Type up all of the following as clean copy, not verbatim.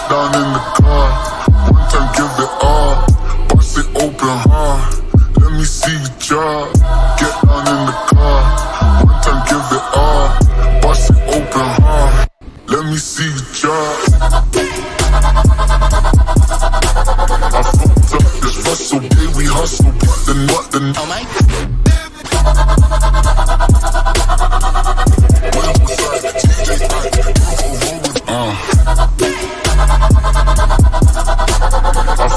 down in the car. One time give it all. Bust it open hard. Let me see you drop. Get down in the car. One time give it all. Bust it open hard. Let me see you drop. I fucked up this Russell, yeah, we hustle, but then oh my. I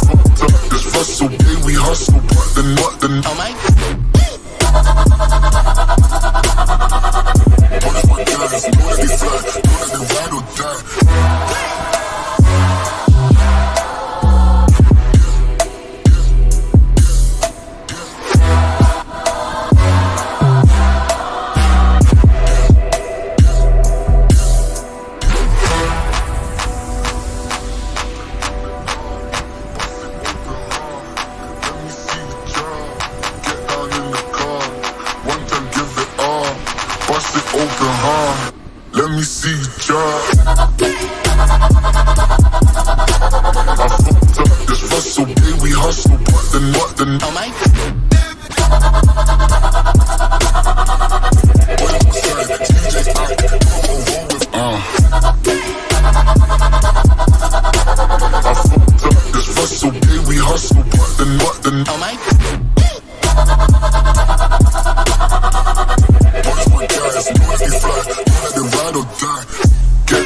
fucked up this Russell, yeah, we hustle, but then oh my. What is my guys? Know that they fly, know that they ride or die. Bust it open hard. Let me see you drop. I fucked up this Russell, yeah, we hustle, but then oh my. I fucked up this Russell, yeah, we hustle, but then oh my.